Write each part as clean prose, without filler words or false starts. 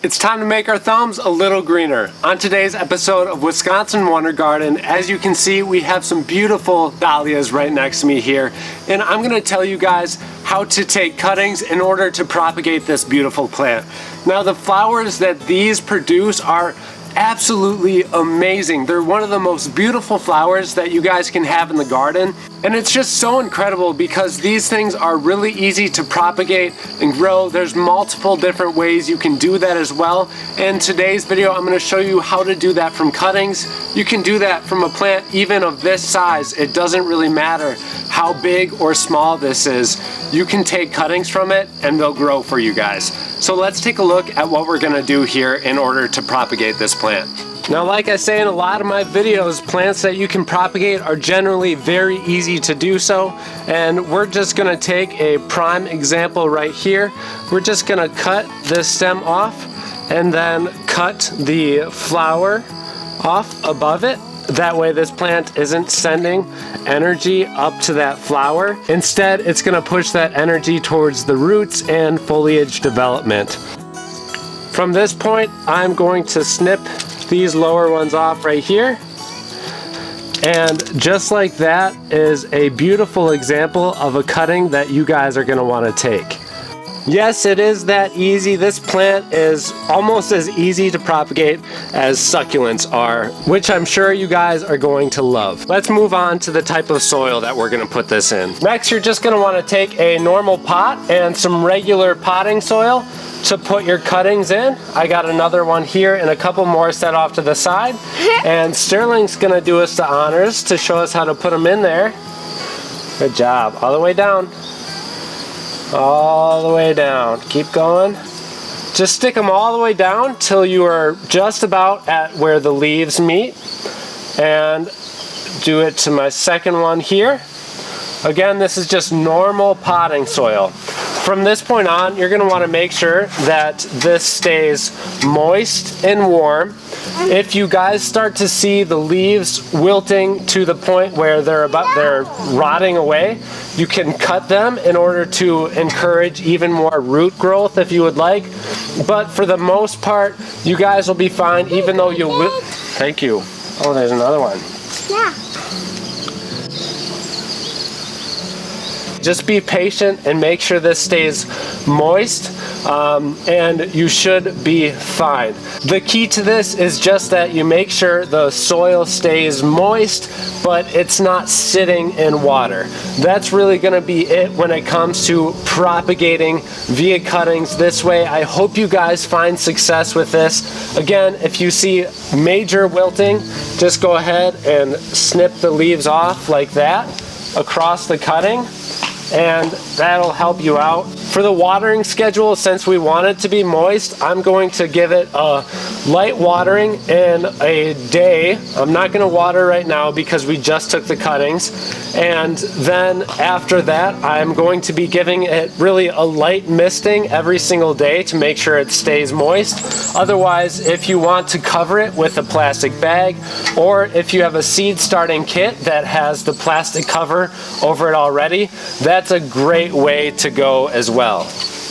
It's time to make our thumbs a little greener. On today's episode of Wisconsin Wonder Garden, as you can see, we have some beautiful dahlias right next to me here, and I'm going to tell you guys how to take cuttings in order to propagate this beautiful plant. Now, the flowers that these produce are absolutely amazing. They're one of the most beautiful flowers that you guys can have in the garden, and it's just so incredible because these things are really easy to propagate and grow. There's multiple different ways you can do that as well. In today's video, I'm going to show you how to do that from cuttings. You can do that from a plant even of this size. It doesn't really matter how big or small this is. You can take cuttings from it and they'll grow for you guys. So let's take a look at what we're going to do here in order to propagate this plant. Now, like I say in a lot of my videos, plants that you can propagate are generally very easy to do so, and we're just going to take a prime example right here. We're just going to cut this stem off and then cut the flower off above it. That way this plant isn't sending energy up to that flower. Instead, it's going to push that energy towards the roots and foliage development. From this point, I'm going to snip these lower ones off right here. And just like that is a beautiful example of a cutting that you guys are going to want to take. Yes, it is that easy. This plant is almost as easy to propagate as succulents are, which I'm sure you guys are going to love. Let's move on to the type of soil that we're going to put this in. Next, you're just going to want to take a normal pot and some regular potting soil to put your cuttings in. I got another one here and a couple more set off to the side. And Sterling's going to do us the honors to show us how to put them in there. Good job. All the way down. All the way down. Keep going. Just stick them all the way down till you are just about at where the leaves meet. And do it to my second one here. Again, this is just normal potting soil. From this point on, you're going to want to make sure that this stays moist and warm. If you guys start to see the leaves wilting to the point where they're rotting away, you can cut them in order to encourage even more root growth if you would like. But for the most part, you guys will be fine even though you will. Thank you. Oh, there's another one. Yeah. Just be patient and make sure this stays moist, and you should be fine. The key to this is just that you make sure the soil stays moist, but it's not sitting in water. That's really going to be it when it comes to propagating via cuttings this way. I hope you guys find success with this. Again, if you see major wilting, just go ahead and snip the leaves off like that across the cutting, and that'll help you out. For the watering schedule, since we want it to be moist, I'm going to give it a light watering in a day. I'm not going to water right now because we just took the cuttings. And then after that, I'm going to be giving it really a light misting every single day to make sure it stays moist. Otherwise, if you want to cover it with a plastic bag, or if you have a seed starting kit that has the plastic cover over it already, that's a great way to go as well.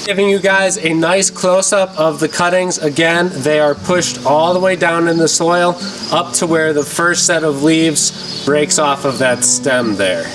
Giving you guys a nice close-up of the cuttings. Again, they are pushed all the way down in the soil up to where the first set of leaves breaks off of that stem there.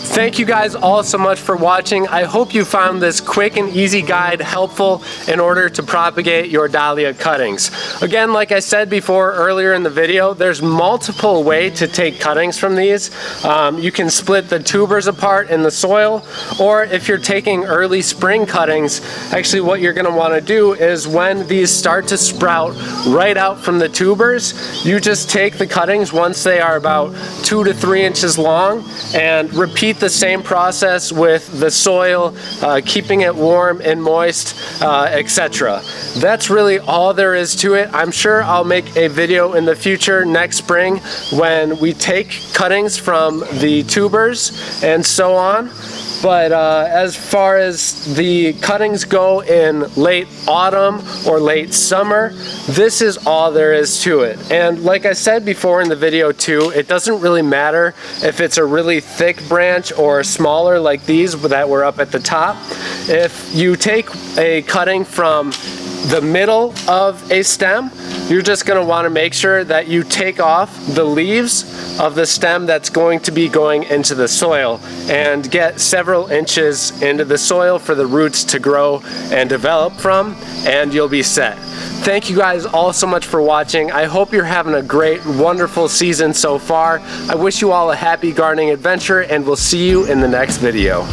Thank you guys all so much for watching. I hope you found this quick and easy guide helpful in order to propagate your dahlia cuttings. Again, like I said before earlier in the video, there's multiple ways to take cuttings from these. You can split the tubers apart in the soil, or if you're taking early spring cuttings, actually what you're going to want to do is when these start to sprout right out from the tubers, you just take the cuttings once they are about 2 to 3 inches long and repeat the same process with the soil, keeping it warm and moist, etc. That's really all there is to it. I'm sure I'll make a video in the future next spring when we take cuttings from the tubers and so on. But as far as the cuttings go in late autumn or late summer, this is all there is to it. And like I said before in the video too, it doesn't really matter if it's a really thick branch or smaller like these that were up at the top. If you take a cutting from the middle of a stem, you're just going to want to make sure that you take off the leaves of the stem that's going to be going into the soil and get several inches into the soil for the roots to grow and develop from, and you'll be set. Thank you guys all so much for watching. I hope you're having a great, wonderful season so far. I wish you all a happy gardening adventure, and we'll see you in the next video.